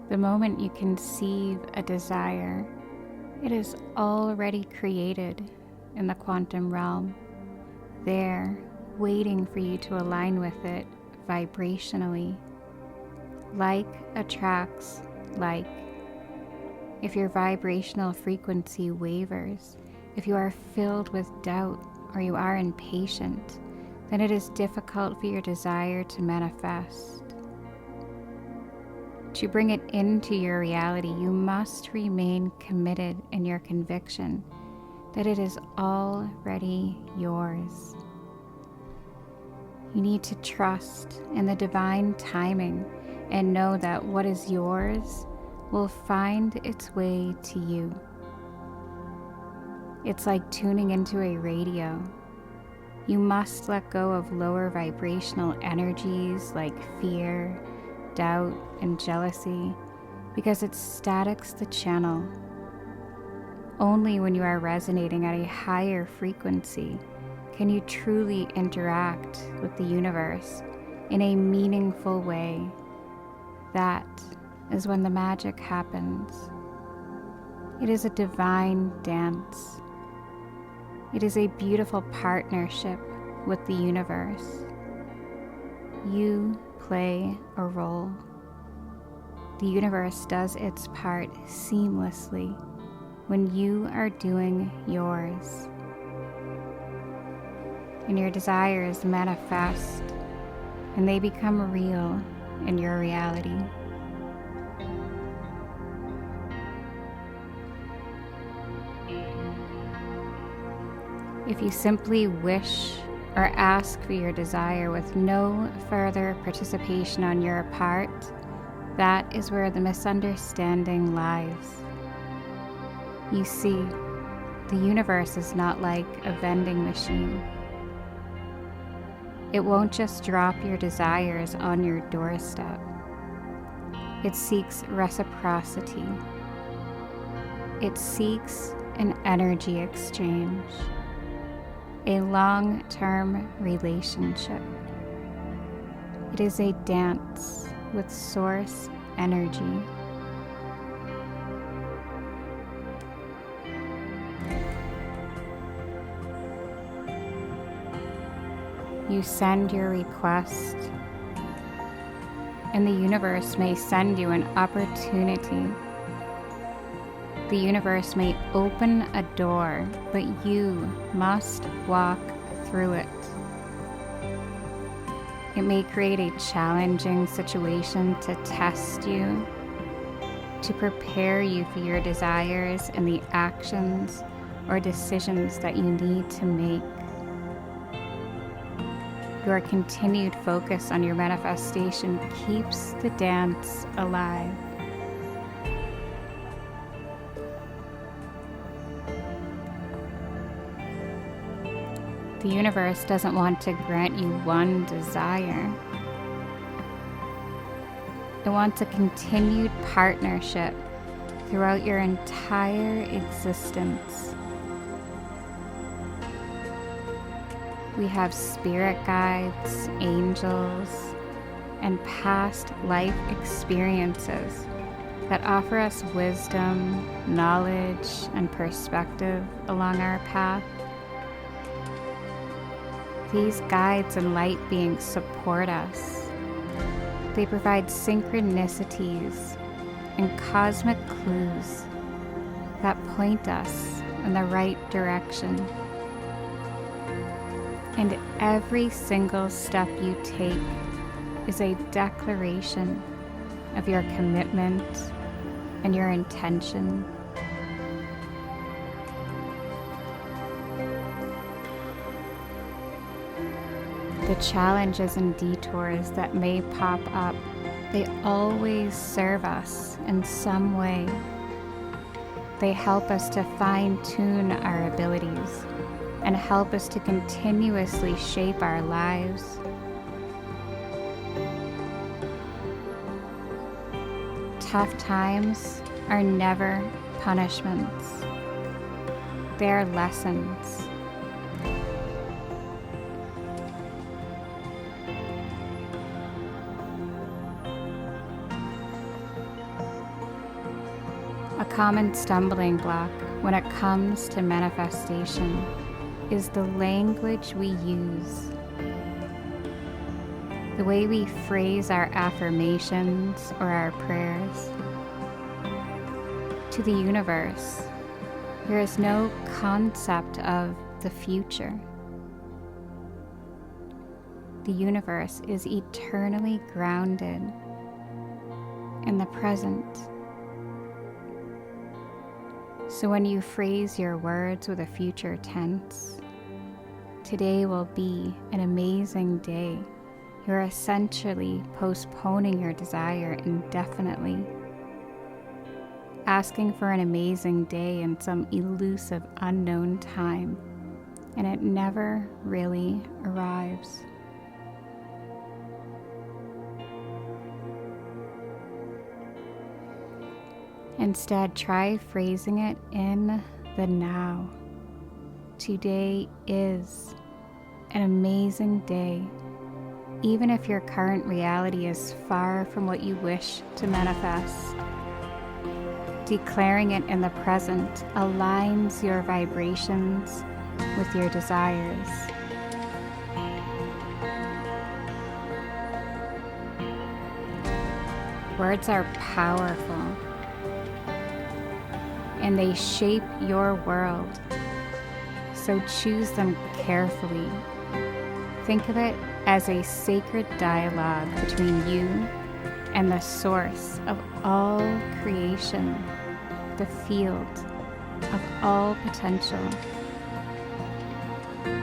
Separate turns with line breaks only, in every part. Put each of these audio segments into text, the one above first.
The moment you conceive a desire, it is already created in the quantum realm, there, waiting for you to align with it vibrationally. Like attracts like. If your vibrational frequency wavers, if you are filled with doubt or you are impatient, then it is difficult for your desire to manifest. To bring it into your reality, you must remain committed in your conviction that it is already yours. You need to trust in the divine timing and know that what is yours will find its way to you. It's like tuning into a radio. You must let go of lower vibrational energies like fear, doubt, and jealousy because it statics the channel. Only when you are resonating at a higher frequency can you truly interact with the universe in a meaningful way. That is when the magic happens. It is a divine dance. It is a beautiful partnership with the universe. You play a role. The universe does its part seamlessly when you are doing yours. And your desires manifest and they become real in your reality. If you simply wish or ask for your desire with no further participation on your part, that is where the misunderstanding lies. You see, the universe is not like a vending machine. It won't just drop your desires on your doorstep. It seeks reciprocity. It seeks an energy exchange. A long-term relationship. It is a dance with source energy. You send your request, and the universe may send you an opportunity. The universe may open a door, but you must walk through it. It may create a challenging situation to test you, to prepare you for your desires and the actions or decisions that you need to make. Your continued focus on your manifestation keeps the dance alive. The universe doesn't want to grant you one desire. It wants a continued partnership throughout your entire existence. We have spirit guides, angels, and past life experiences that offer us wisdom, knowledge, and perspective along our path. These guides and light beings support us. They provide synchronicities and cosmic clues that point us in the right direction. And every single step you take is a declaration of your commitment and your intention. The challenges and detours that may pop up, they always serve us in some way. They help us to fine-tune our abilities and help us to continuously shape our lives. Tough times are never punishments. They are lessons. common stumbling block when it comes to manifestation is the language we use. The way we phrase our affirmations or our prayers. To the universe, there is no concept of the future. The universe is eternally grounded in the present. So when you phrase your words with a future tense, today will be an amazing day. You're essentially postponing your desire indefinitely, asking for an amazing day in some elusive unknown time, and it never really arrives. Instead, try phrasing it in the now. Today is an amazing day, even if your current reality is far from what you wish to manifest. Declaring it in the present aligns your vibrations with your desires. Words are powerful, and they shape your world, so choose them carefully. Think of it as a sacred dialogue between you and the source of all creation, the field of all potential.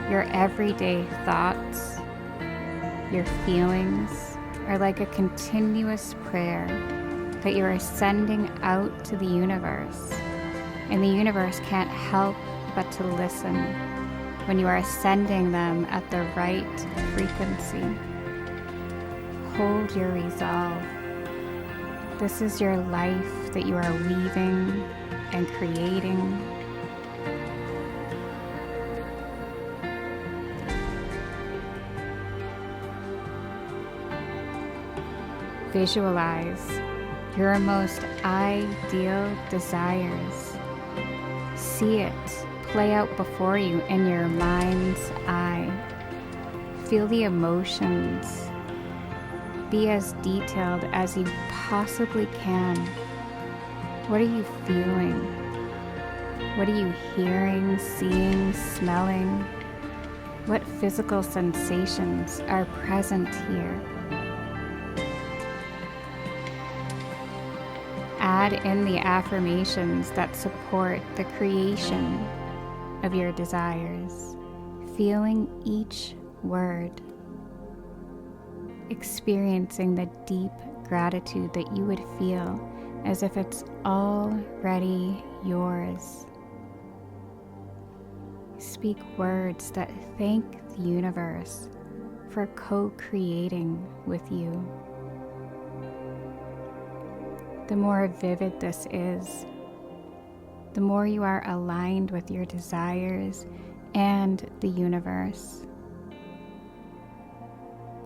Your everyday thoughts, your feelings are like a continuous prayer that you are sending out to the universe. And the universe can't help but to listen when you are sending them at the right frequency. Hold your resolve. This is your life that you are weaving and creating. Visualize your most ideal desires. See it play out before you in your mind's eye. Feel the emotions. Be as detailed as you possibly can. What are you feeling? What are you hearing, seeing, smelling? What physical sensations are present here? Add in the affirmations that support the creation of your desires, feeling each word, experiencing the deep gratitude that you would feel as if it's already yours. Speak words that thank the universe for co-creating with you. The more vivid this is, the more you are aligned with your desires and the universe.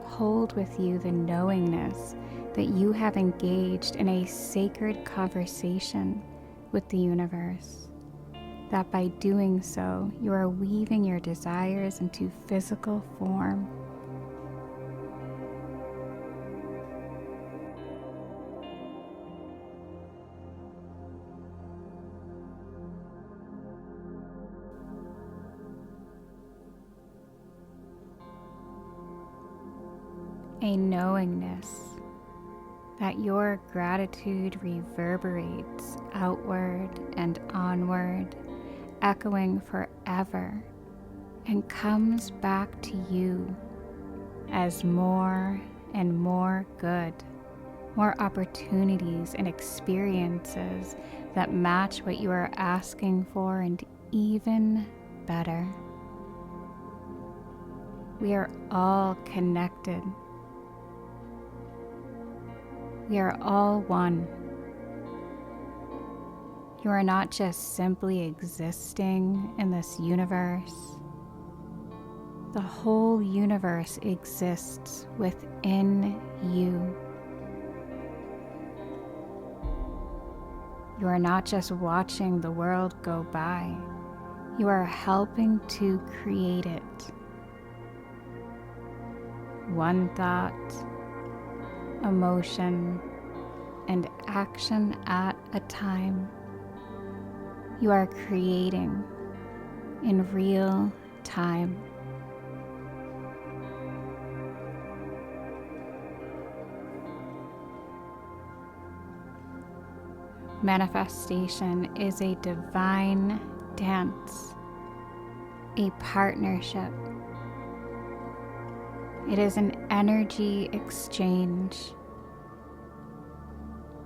Hold with you the knowingness that you have engaged in a sacred conversation with the universe, that by doing so, you are weaving your desires into physical form. A knowingness that your gratitude reverberates outward and onward, echoing forever, and comes back to you as more and more good, more opportunities and experiences that match what you are asking for and even better. We are all connected. We are all one. You are not just simply existing in this universe. The whole universe exists within you. You are not just watching the world go by, you are helping to create it. One thought, emotion, and action at a time. You are creating in real time. Manifestation is a divine dance, a partnership. It is an energy exchange.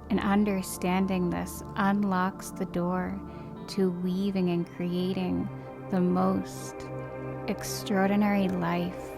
And understanding this unlocks the door to weaving and creating the most extraordinary life